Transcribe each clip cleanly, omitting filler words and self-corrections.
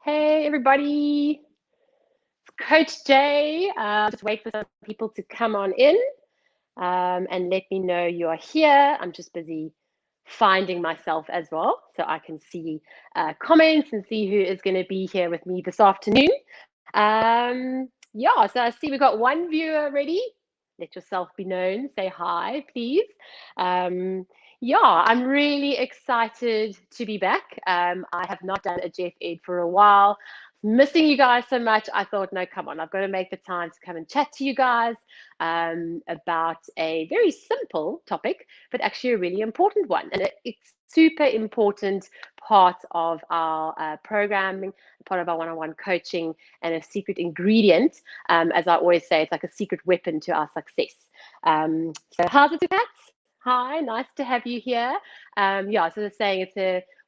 Hey, everybody. It's Coach Jay. Just wait for some people to come on in and let me know you are here. I'm just busy finding myself as well so I can see comments and see who is going to be here with me this afternoon. Yeah, so I see we've got one viewer already. Let yourself be known. Say hi, please. Um, yeah, I'm really excited to be back. I have not done a Jeff Ed for a while. Missing you guys so much. I thought, no, come on, I've got to make the time to come and chat to you guys about a very simple topic, but actually a really important one. And it's super important part of our programming, part of our one-on-one coaching, and a secret ingredient. As I always say, it's like a secret weapon to our success. So how's it, Pat? Hi, nice to have you here. Yeah, so they're saying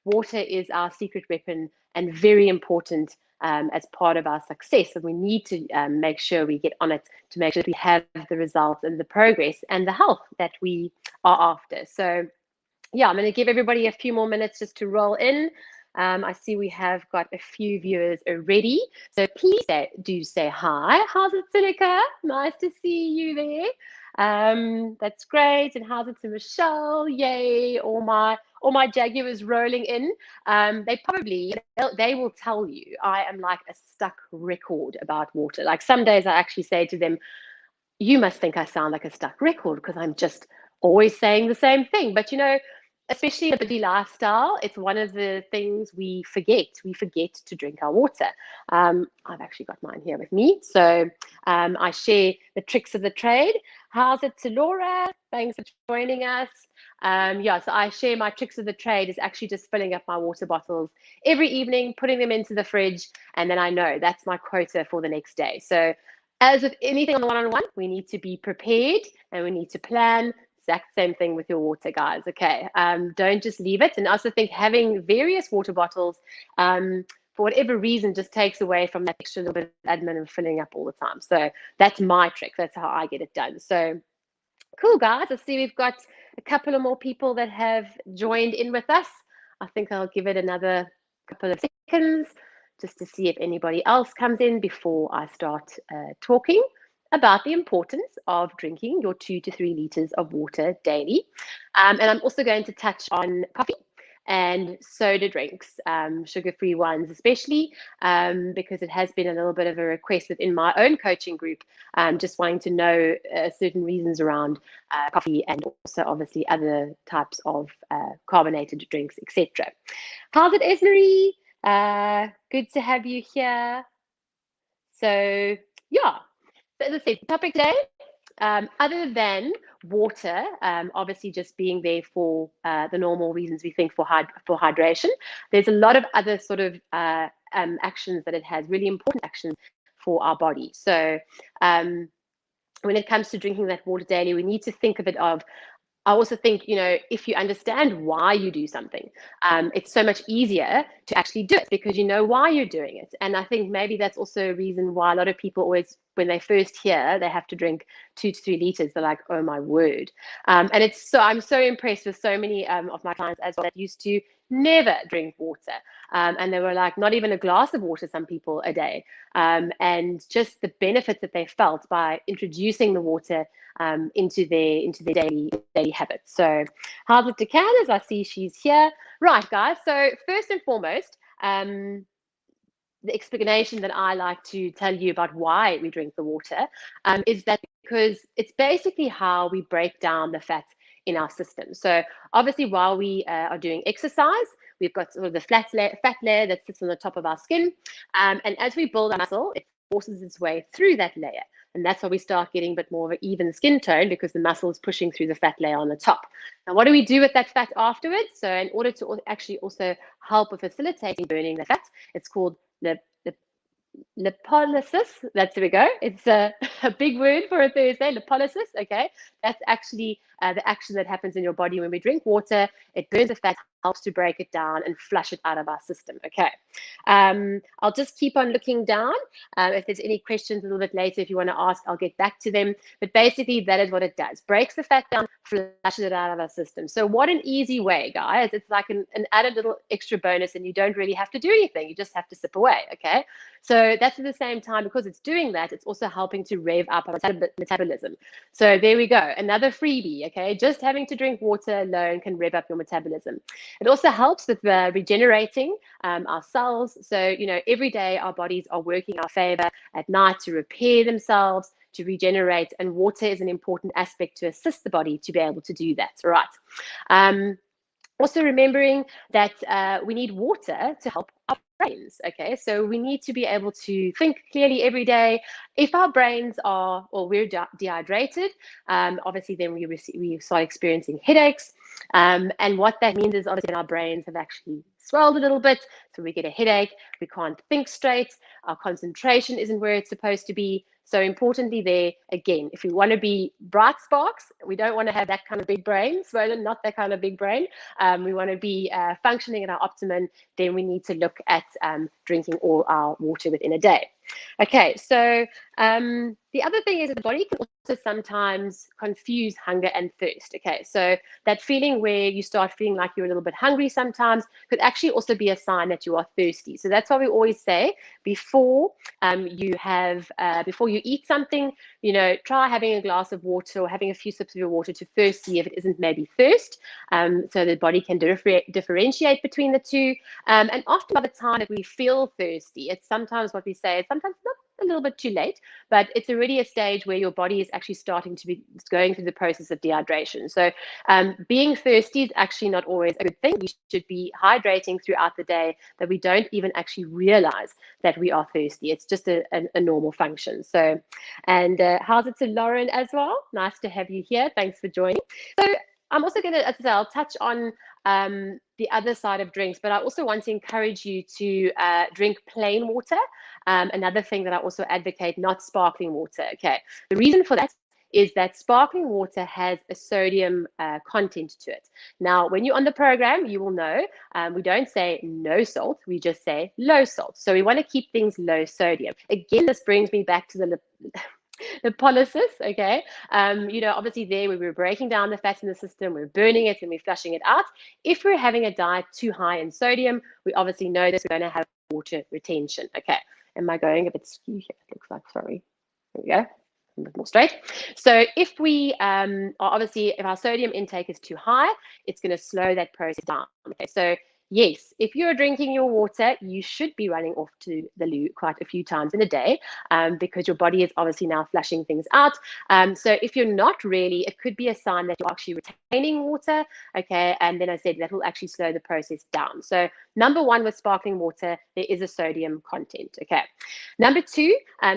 water is our secret weapon and very important as part of our success. And we need to make sure we get on it to make sure that we have the results and the progress and the health that we are after. So yeah, I'm going to give everybody a few more minutes just to roll in. I see we have got a few viewers already. So please do say hi. How's it, Seneca? Nice to see you there. That's great. And how's it to Michelle? Yay. All my Jaguars rolling in. They will tell you I am like a stuck record about water. Like some days I actually say to them, you must think I sound like a stuck record because I'm just always saying the same thing. But especially in a busy lifestyle, it's one of the things we forget. We forget to drink our water. I've actually got mine here with me. So I share the tricks of the trade. How's it to Laura? Thanks for joining us. Yeah, so I share my tricks of the trade is actually just filling up my water bottles every evening, putting them into the fridge, and then I know that's my quota for the next day. So as with anything on the one-on-one, we need to be prepared and we need to plan. Exact same thing with your water, guys. Okay, don't just leave it. And I also think having various water bottles, for whatever reason, just takes away from that extra little bit of admin and filling up all the time. So that's my trick. That's how I get it done. So cool, guys. I see we've got a couple of more people that have joined in with us. I think I'll give it another couple of seconds just to see if anybody else comes in before I start talking about the importance of drinking your 2 to 3 liters of water daily. And I'm also going to touch on coffee and soda drinks, sugar-free ones especially, because it has been a little bit of a request within my own coaching group, just wanting to know certain reasons around coffee and also obviously other types of carbonated drinks, etc. How's it, Esmery? Good to have you here. So yeah, so as I said, the topic today, other than water, obviously just being there for the normal reasons we think for hydration, there's a lot of other sort of actions that it has, really important actions for our body. So when it comes to drinking that water daily, we need to think of it I also think, if you understand why you do something, it's so much easier to actually do it because you know why you're doing it. And I think maybe that's also a reason why a lot of people always, when they first hear they have to drink 2 to 3 liters, they're like, oh my word. And I'm so impressed with so many of my clients as well that used to never drink water. And they were like, not even a glass of water, some people a day. And just the benefits that they felt by introducing the water into their daily habits. So how's it to Candace? I see she's here. Right, guys. So first and foremost, the explanation that I like to tell you about why we drink the water is that because it's basically how we break down the fat in our system. So obviously while we are doing exercise, we've got sort of the fat layer that sits on the top of our skin. And as we build our muscle, it forces its way through that layer. And that's why we start getting a bit more of an even skin tone because the muscle is pushing through the fat layer on the top. Now, what do we do with that fat afterwards? So in order to actually also help with facilitating burning the fat, it's called the lipolysis. There we go. It's a big word for a Thursday, lipolysis. Okay, that's actually the action that happens in your body when we drink water. It burns the fat, helps to break it down and flush it out of our system. Okay. I'll just keep on looking down. If there's any questions a little bit later, if you want to ask, I'll get back to them. But basically, that is what it does. Breaks the fat down, flushes it out of our system. So what an easy way, guys. It's like an added little extra bonus, and you don't really have to do anything. You just have to sip away, okay? So that's at the same time, because it's doing that, it's also helping to rev up our metabolism. So there we go. Another freebie, okay? Just having to drink water alone can rev up your metabolism. It also helps with regenerating our cells. So, you know, every day our bodies are working our favor at night to repair themselves, to regenerate, and water is an important aspect to assist the body to be able to do that, right? Also remembering that we need water to help our brains, okay? So we need to be able to think clearly every day. If our brains are, or we're dehydrated, obviously then we start experiencing headaches. And what that means is obviously our brains have actually swelled a little bit, so we get a headache, we can't think straight, our concentration isn't where it's supposed to be. So importantly there, again, if we want to be bright sparks, we don't want to have that kind of big brain, swollen, not that kind of big brain. We want to be functioning at our optimum, then we need to look at drinking all our water within a day. Okay, so the other thing is that the body can also sometimes confuse hunger and thirst. Okay, so that feeling where you start feeling like you're a little bit hungry sometimes could actually also be a sign that you are thirsty. So that's why we always say before before you eat something, you know, try having a glass of water or having a few sips of your water to first see if it isn't maybe thirst, so the body can differentiate between the two. And often by the time that we feel thirsty, it's sometimes what we say, it's sometimes not a little bit too late, but it's already a stage where your body is actually starting to be going through the process of dehydration. So being thirsty is actually not always a good thing. We should be hydrating throughout the day, that we don't even actually realize that we are thirsty. It's just a normal function. So, and how's it to Lauren as well? Nice to have you here. Thanks for joining. So I'm also going to, as I say, I'll touch on the other side of drinks, but I also want to encourage you to drink plain water. Another thing that I also advocate, not sparkling water. Okay, the reason for that is that sparkling water has a sodium content to it. Now, when you're on the program, you will know we don't say no salt, we just say low salt. So we want to keep things low sodium. Again, this brings me back to the lipolysis, okay? You know, obviously there we were breaking down the fat in the system, we're burning it and we're flushing it out. If we're having a diet too high in sodium, we obviously know this, we're going to have water retention, okay? Am I going a bit skew here? It looks like, sorry. There we go. A bit more straight. So if we are obviously, if our sodium intake is too high, it's going to slow that process down, okay? So yes, if you're drinking your water, you should be running off to the loo quite a few times in a day because your body is obviously now flushing things out. So if you're not really, it could be a sign that you're actually retaining water, okay? And then I said that will actually slow the process down. So number one with sparkling water, there is a sodium content, okay? Number two,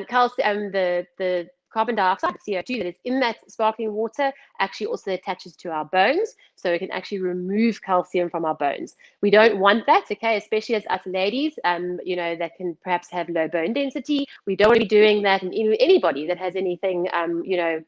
calcium, the carbon dioxide, CO2 that is in that sparkling water actually also attaches to our bones, so it can actually remove calcium from our bones. We don't want that, okay, especially as us ladies, you know, that can perhaps have low bone density. We don't want to be doing that, and anybody that has anything, you know,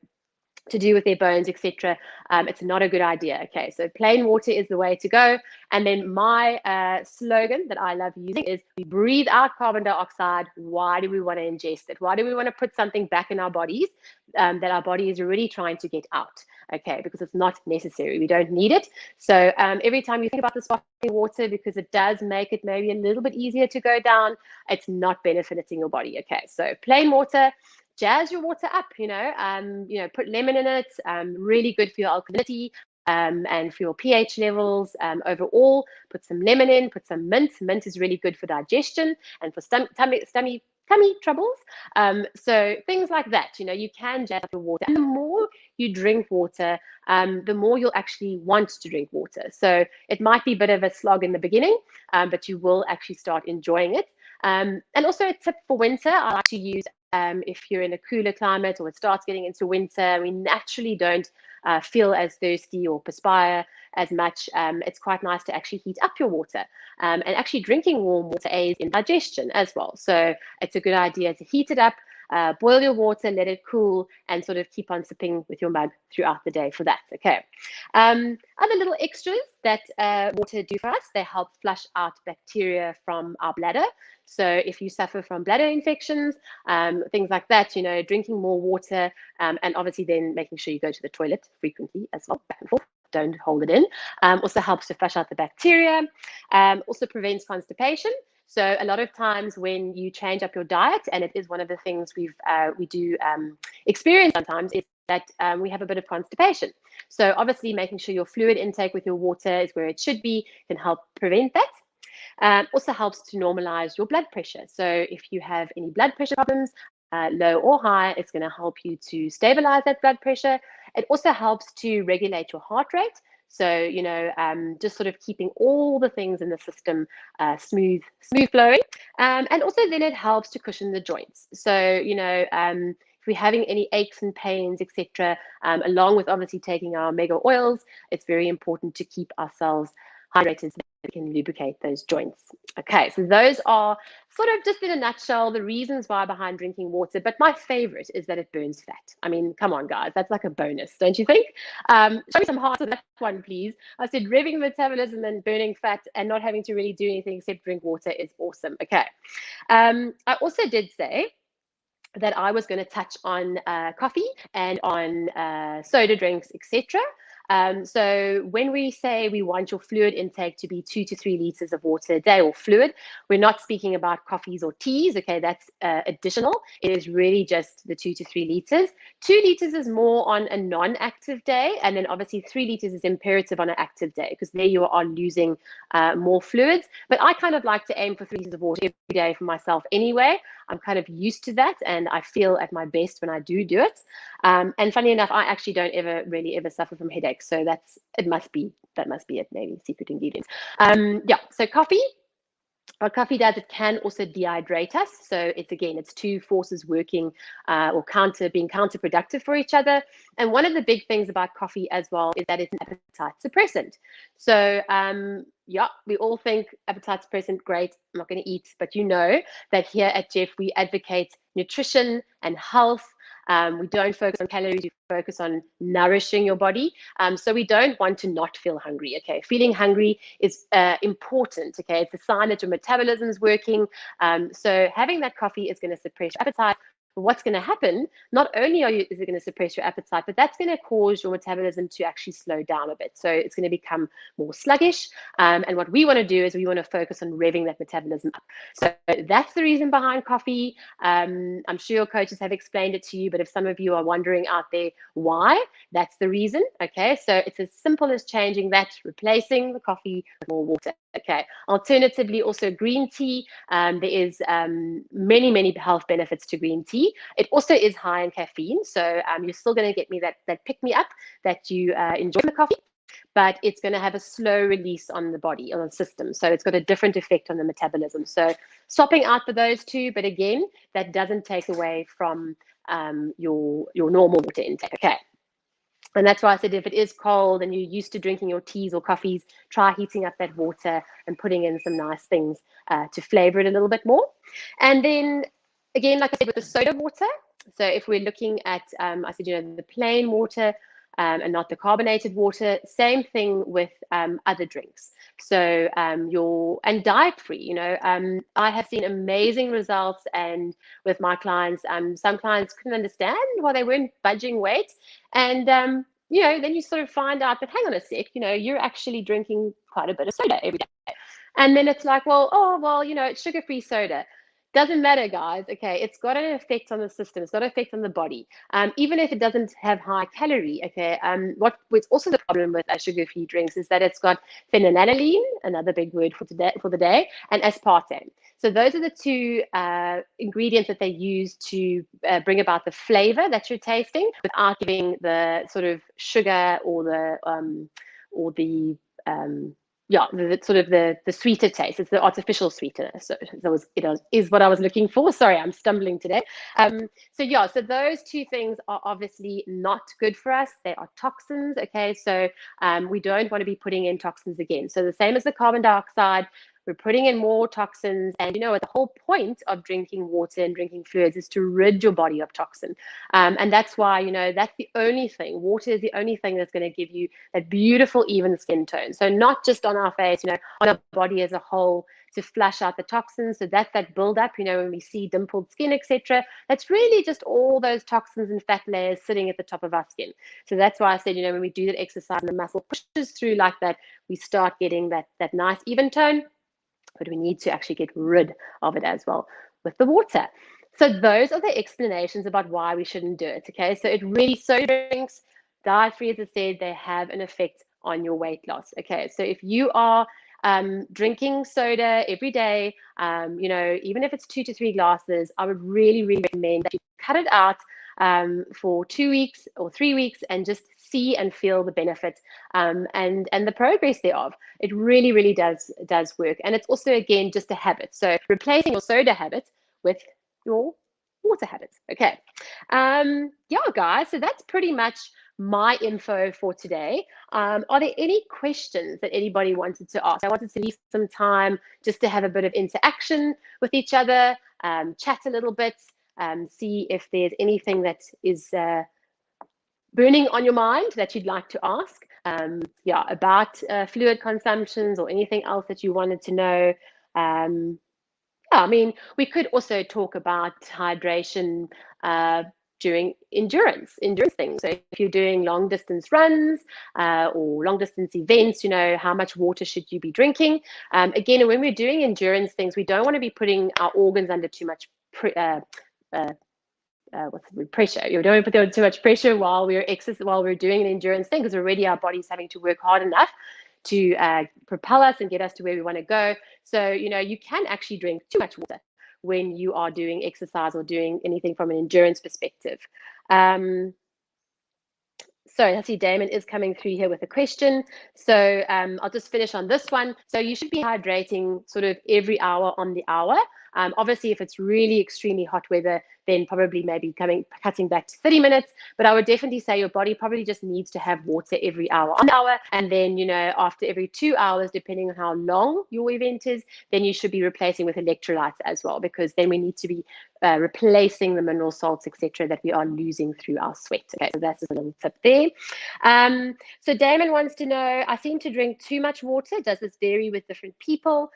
to do with their bones, etc. It's not a good idea. Okay, so plain water is the way to go. And then my slogan that I love using is, we breathe out carbon dioxide. Why do we want to ingest it? Why do we want to put something back in our bodies that our body is already trying to get out? Okay, because it's not necessary. We don't need it. So every time you think about the sparkling water, because it does make it maybe a little bit easier to go down, it's not benefiting your body. Okay, so plain water. Jazz your water up, you know, put lemon in it, really good for your alkalinity and for your pH levels overall. Put some lemon in, put some mint. Mint is really good for digestion and for tummy troubles. So things like that, you know, you can jazz up your water. And the more you drink water, the more you'll actually want to drink water. So it might be a bit of a slog in the beginning, but you will actually start enjoying it. And also a tip for winter, I like to use if you're in a cooler climate or it starts getting into winter, we naturally don't feel as thirsty or perspire as much. It's quite nice to actually heat up your water, and actually drinking warm water aids in digestion as well. So it's a good idea to heat it up. boil your water, let it cool, and sort of keep on sipping with your mug throughout the day for that. Okay. Other little extras that water do for us, they help flush out bacteria from our bladder. So if you suffer from bladder infections, things like that, you know, drinking more water, and obviously then making sure you go to the toilet frequently as well, back and forth. Don't hold it in. Also helps to flush out the bacteria. Also prevents constipation. So a lot of times when you change up your diet, and it is one of the things we do experience sometimes, is that we have a bit of constipation. So obviously making sure your fluid intake with your water is where it should be can help prevent that. Also helps to normalize your blood pressure. So if you have any blood pressure problems, low or high, it's going to help you to stabilize that blood pressure. It also helps to regulate your heart rate. So, you know, just sort of keeping all the things in the system smooth flowing. And also then it helps to cushion the joints. So, you know, if we're having any aches and pains, etc., along with obviously taking our omega oils, it's very important to keep ourselves hydrated so that we can lubricate those joints. Okay, so those are sort of just in a nutshell the reasons why behind drinking water. But my favorite is that it burns fat. I mean, come on, guys, that's like a bonus, don't you think? Show me some hearts on that one, please. I said revving metabolism and burning fat and not having to really do anything except drink water is awesome. Okay. I also did say that I was going to touch on coffee and on soda drinks, etc. So when we say we want your fluid intake to be 2 to 3 liters of water a day, or fluid, we're not speaking about coffees or teas. Okay, that's additional. It is really just the 2 to 3 liters. 2 liters is more on a non-active day, and then obviously 3 liters is imperative on an active day, because there you are losing more fluids. But I kind of like to aim for 3 liters of water every day for myself anyway. I'm kind of used to that, and I feel at my best when I do it. And funny enough, I actually don't really ever suffer from headaches. So that must be it, maybe secret ingredients. Yeah, so coffee. What coffee does, it can also dehydrate us. So it's two forces working or being counterproductive for each other. And one of the big things about coffee as well is that it's an appetite suppressant. So yeah, we all think appetite suppressant, great, I'm not going to eat. But you know that here at Jeff, we advocate nutrition and health. We don't focus on calories, we focus on nourishing your body. So we don't want to not feel hungry, okay? Feeling hungry is important, okay? It's a sign that your metabolism is working. So having that coffee is going to suppress your appetite. What's going to happen, not only is it going to suppress your appetite, but that's going to cause your metabolism to actually slow down a bit. So it's going to become more sluggish. And what we want to do is we want to focus on revving that metabolism up. So that's the reason behind coffee. I'm sure your coaches have explained it to you, but if some of you are wondering out there why, that's the reason. Okay, so it's as simple as changing that, replacing the coffee with more water. Okay, alternatively, also green tea. There is many health benefits to green tea. It also is high in caffeine, so you're still going to get me that pick me up that you enjoy the coffee, but it's going to have a slow release on the body, on the system. So it's got a different effect on the metabolism. So swapping out for those two, but again, that doesn't take away from your normal water intake. Okay. And that's why I said if it is cold and you're used to drinking your teas or coffees, try heating up that water and putting in some nice things to flavor it a little bit more. And then again, like I said, with the soda water, so if we're looking at, I said, you know, the plain water and not the carbonated water, same thing with other drinks. So and diet free, you know, I have seen amazing results, and with my clients, some clients couldn't understand why they weren't budging weight. And you know, then you sort of find out that, hang on a sec, you know, you're actually drinking quite a bit of soda every day. And then it's like, well, you know, it's sugar-free soda. Doesn't matter, guys. Okay, it's got an effect on the system. It's got an effect on the body. Even if it doesn't have high calorie. Okay. What's also the problem with sugar-free drinks is that it's got phenylalanine, another big word for the day, and aspartame. So those are the two ingredients that they use to bring about the flavor that you're tasting without giving the sort of sugar or the sort of the sweeter taste. It's the artificial sweetener. So it is what I was looking for. Sorry, I'm stumbling today. So those two things are obviously not good for us. They are toxins. Okay, so we don't want to be putting in toxins again. So the same as the carbon dioxide, we're putting in more toxins. And you know what, the whole point of drinking water and drinking fluids is to rid your body of toxin. And that's why, you know, that's the only thing. Water is the only thing that's going to give you that beautiful even skin tone. So not just on our face, you know, on our body as a whole, to flush out the toxins. So that's that buildup, you know, when we see dimpled skin, etc. That's really just all those toxins and fat layers sitting at the top of our skin. So that's why I said, you know, when we do that exercise and the muscle pushes through like that, we start getting that nice even tone. But we need to actually get rid of it as well with the water. So those are the explanations about why we shouldn't do it. Okay, so it really, soda drinks, diet-free, as I said, they have an effect on your weight loss. Okay, so if you are drinking soda every day, you know, even if it's 2 to 3 glasses, I would really, really recommend that you cut it out for 2 weeks or 3 weeks and just see and feel the benefits and the progress thereof. It really, really does work. And it's also, again, just a habit. So replacing your soda habit with your water habits. Okay. Yeah, guys, so that's pretty much my info for today. Are there any questions that anybody wanted to ask? I wanted to leave some time just to have a bit of interaction with each other, chat a little bit, see if there's anything that is burning on your mind that you'd like to ask, yeah, about fluid consumptions or anything else that you wanted to know. Yeah, I mean, we could also talk about hydration during endurance things. So if you're doing long distance runs or long distance events, you know, how much water should you be drinking? Again, when we're doing endurance things, we don't want to be putting our organs under too much pressure. You don't put too much pressure while we're doing an endurance thing, because already our body's having to work hard enough to propel us and get us to where we want to go. So, you know, you can actually drink too much water when you are doing exercise or doing anything from an endurance perspective. So I see Damon is coming through here with a question. So I'll just finish on this one. So you should be hydrating sort of every hour on the hour. Obviously, if it's really extremely hot weather, then probably maybe cutting back to 30 minutes. But I would definitely say your body probably just needs to have water every hour on the hour. And then, you know, after every 2 hours, depending on how long your event is, then you should be replacing with electrolytes as well, because then we need to be replacing the mineral salts, etc., that we are losing through our sweat. Okay, so that's just a little tip there. So Damon wants to know, I seem to drink too much water. Does this vary with different people?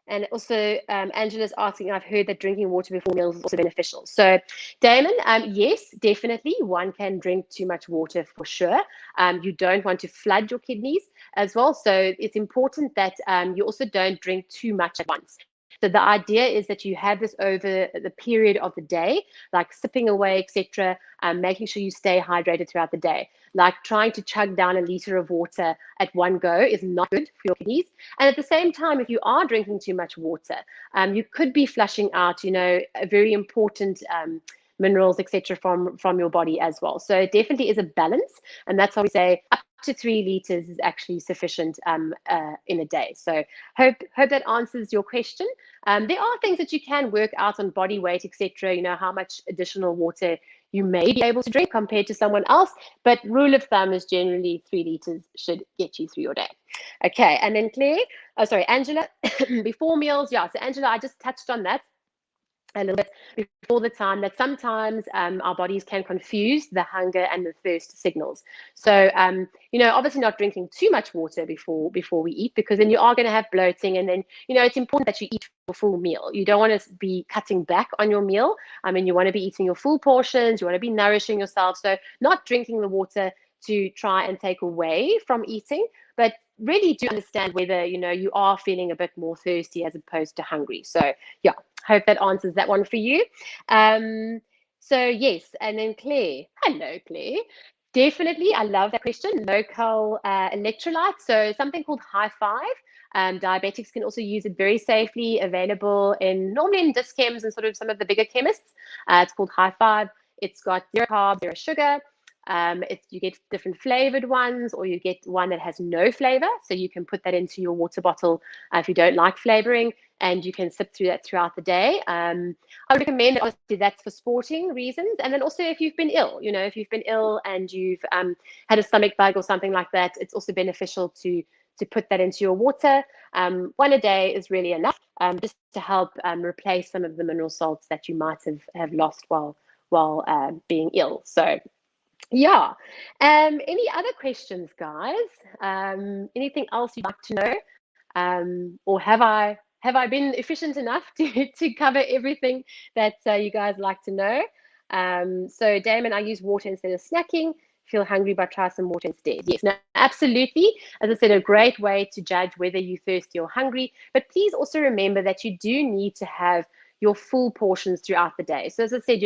And also, Angela's asking, I've heard that drinking water before meals is also beneficial. So, Damon, yes, definitely. One can drink too much water for sure. You don't want to flood your kidneys as well. So, it's important that you also don't drink too much at once. So the idea is that you have this over the period of the day, like sipping away, etc., making sure you stay hydrated throughout the day. Like trying to chug down a liter of water at one go is not good for your kidneys. And at the same time, if you are drinking too much water, you could be flushing out, you know, a very important minerals, etc., from your body as well. So it definitely is a balance, and that's how we say up to 3 liters is actually sufficient in a day. So hope that answers your question. There are things that you can work out on body weight, etc., you know, how much additional water you may be able to drink compared to someone else, but rule of thumb is generally 3 liters should get you through your day. Okay, and then Angela, before meals, yeah, so Angela, I just touched on that a little bit before the time, that sometimes our bodies can confuse the hunger and the thirst signals. So, you know, obviously not drinking too much water before we eat, because then you are going to have bloating. And then, you know, it's important that you eat your full meal. You don't want to be cutting back on your meal. I mean, you want to be eating your full portions. You want to be nourishing yourself. So not drinking the water to try and take away from eating, but really do understand whether, you know, you are feeling a bit more thirsty as opposed to hungry. So yeah, hope that answers that one for you. So yes, and then Claire. Hello, Claire. Definitely, I love that question. Local electrolytes. So something called High Five. Diabetics can also use it very safely, available normally in Dis-Chems and sort of some of the bigger chemists. It's called High Five. It's got 0 carbs, 0 sugar. You get different flavored ones, or you get one that has no flavor. So you can put that into your water bottle if you don't like flavoring, and you can sip through that throughout the day. I would recommend, obviously, that's for sporting reasons. And then also if you've been ill, you know, if you've been ill and you've had a stomach bug or something like that, it's also beneficial to to put that into your water. One a day is really enough, just to help replace some of the mineral salts that you might have lost while being ill. So yeah. Any other questions, guys? Anything else you'd like to know? Or have I been efficient enough to cover everything that you guys like to know? So Damon, I use water instead of snacking. Feel hungry, but try some water instead. Yes, no, absolutely. As I said, a great way to judge whether you're thirsty or hungry. But please also remember that you do need to have your full portions throughout the day. So as I said,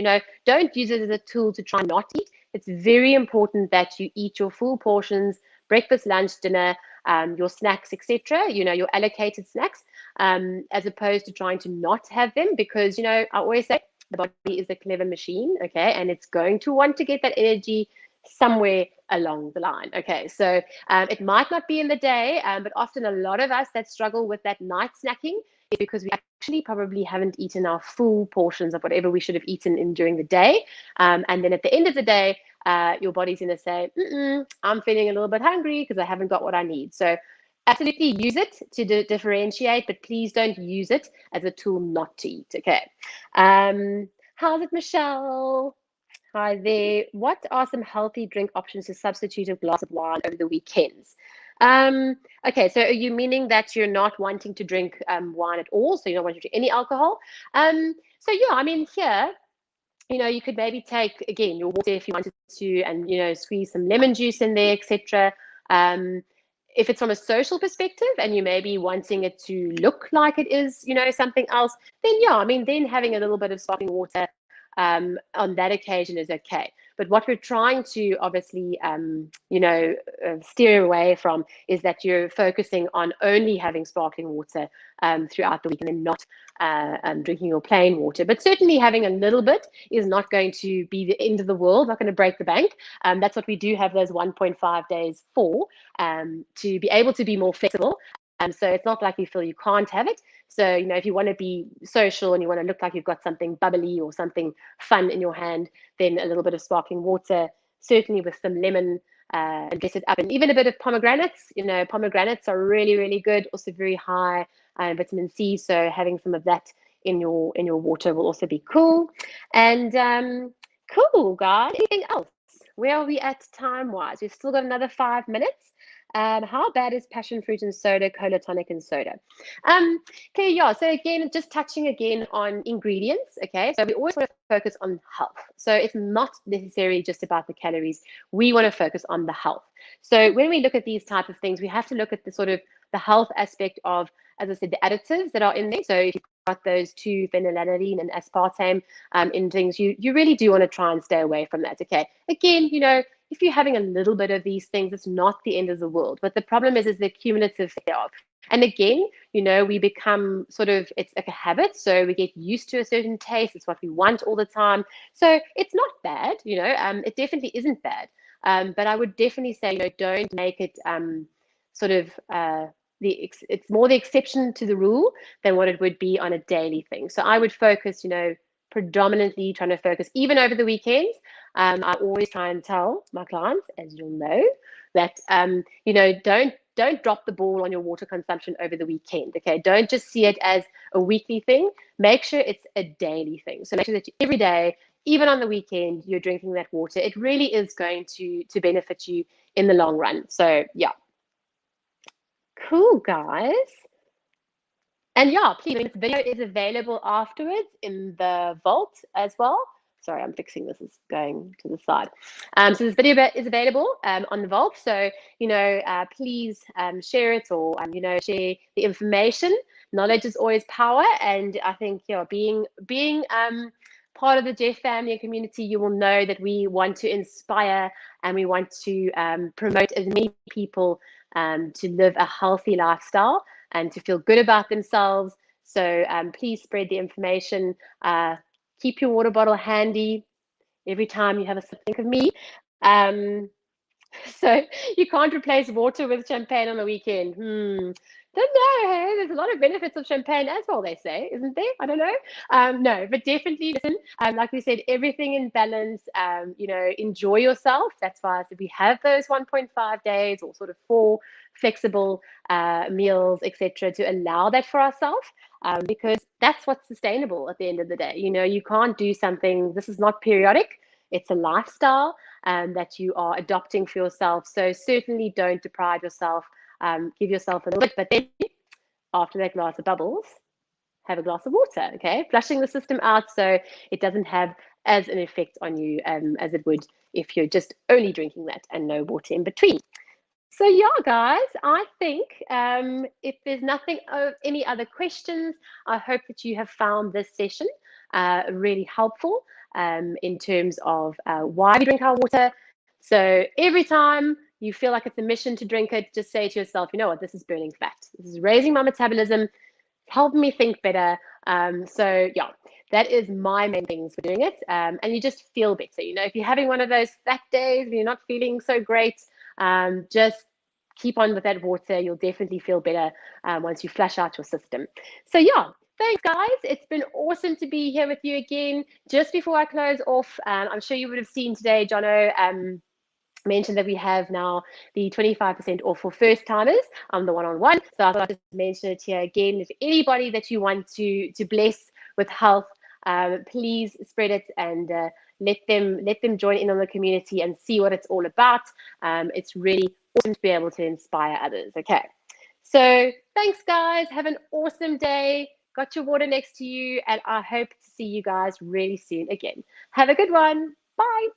don't use it as a tool to try not eat. It's very important that you eat your full portions, breakfast, lunch, dinner, your snacks, etc. Your allocated snacks, as opposed to trying to not have them, because I always say the body is a clever machine, okay, and it's going to want to get that energy somewhere along the line. Okay, so it might not be in the day, but often a lot of us that struggle with that night snacking is because we actually probably haven't eaten our full portions of whatever we should have eaten during the day, and then at the end of the day, your body's going to say, I'm feeling a little bit hungry because I haven't got what I need. So absolutely use it to differentiate, but please don't use it as a tool not to eat. Okay. How's it, Michelle? Hi there. What are some healthy drink options to substitute a glass of wine over the weekends? Okay, so are you meaning that you're not wanting to drink wine at all? So you're not wanting to drink any alcohol? So yeah, I mean, here, you could maybe take, again, your water if you wanted to, and, squeeze some lemon juice in there, etc. If it's from a social perspective and you may be wanting it to look like it is, something else, then yeah, I mean, then having a little bit of sparkling water on that occasion is okay. But what we're trying to obviously, steer away from is that you're focusing on only having sparkling water throughout the week and then not drinking your plain water. But certainly having a little bit is not going to be the end of the world, not going to break the bank. That's what we do have those 1.5 days for, to be able to be more flexible. So it's not like you feel you can't have it. So, if you want to be social and you want to look like you've got something bubbly or something fun in your hand, then a little bit of sparkling water, certainly with some lemon, and dress it up. And even a bit of pomegranates. Pomegranates are really, really good, also very high vitamin C. So having some of that in your water will also be cool. And cool, guys. Anything else? Where are we at time-wise? We've still got another 5 minutes. How bad is passion fruit and soda, cola tonic and soda? Okay, yeah. So again, just touching again on ingredients. Okay, so we always want to focus on health. So it's not necessarily just about the calories. We want to focus on the health. So when we look at these type of things, we have to look at the health aspect of, as I said, the additives that are in there. So if you've got those two, phenylalanine and aspartame in things, you really do want to try and stay away from that. Okay, again, if you're having a little bit of these things, it's not the end of the world. But the problem is the cumulative thereof. And again, we become it's like a habit. So we get used to a certain taste. It's what we want all the time. So it's not bad, it definitely isn't bad. But I would definitely say, don't make it it's more the exception to the rule than what it would be on a daily thing. So I would focus, predominantly trying to focus even over the weekends. I always try and tell my clients, as you'll know, that don't drop the ball on your water consumption over the weekend. Okay, don't just see it as a weekly thing. Make sure it's a daily thing. So make sure that every day, even on the weekend, you're drinking that water. It really is going to benefit you in the long run. So yeah, cool, guys. And yeah, please, this video is available afterwards in the vault as well. Sorry, I'm fixing this. It's going to the side. So this video is available on the vault. So, please share it or, share the information. Knowledge is always power. And I think, being part of the Jeff family and community, you will know that we want to inspire and we want to promote as many people to live a healthy lifestyle and to feel good about themselves. So please spread the information. Keep your water bottle handy every time you have a sip. Think of me. So you can't replace water with champagne on the weekend. Don't know. Hey, there's a lot of benefits of champagne as well, they say, isn't there? I don't know. No, but definitely listen. Like we said, everything in balance. Enjoy yourself. That's why I said we have those 1.5 days or sort of 4 flexible meals, etc., to allow that for ourselves. Because that's what's sustainable at the end of the day. You can't do something. This is not periodic. It's a lifestyle that you are adopting for yourself. So certainly don't deprive yourself. Give yourself a little bit, but then after that glass of bubbles, have a glass of water, okay? Flushing the system out so it doesn't have as an effect on you as it would if you're just only drinking that and no water in between. So yeah, guys, I think if there's nothing of any other questions, I hope that you have found this session really helpful in terms of why we drink our water. So every time you feel like it's a mission to drink it, just say to yourself, you know what, this is burning fat. This is raising my metabolism, helping me think better. So yeah, that is my main things for doing it. And you just feel better. If you're having one of those fat days and you're not feeling so great, just keep on with that water. You'll definitely feel better once you flush out your system. So yeah, thanks guys. It's been awesome to be here with you again. Just before I close off, I'm sure you would have seen today, Jono, mentioned that we have now the 25% off for first timers on the one-on-one. So I thought I'd just mention it here again. If anybody that you want to bless with health, please spread it and let them join in on the community and see what it's all about. It's really awesome to be able to inspire others. Okay, so thanks guys. Have an awesome day. Got your water next to you, and I hope to see you guys really soon again. Have a good one. Bye.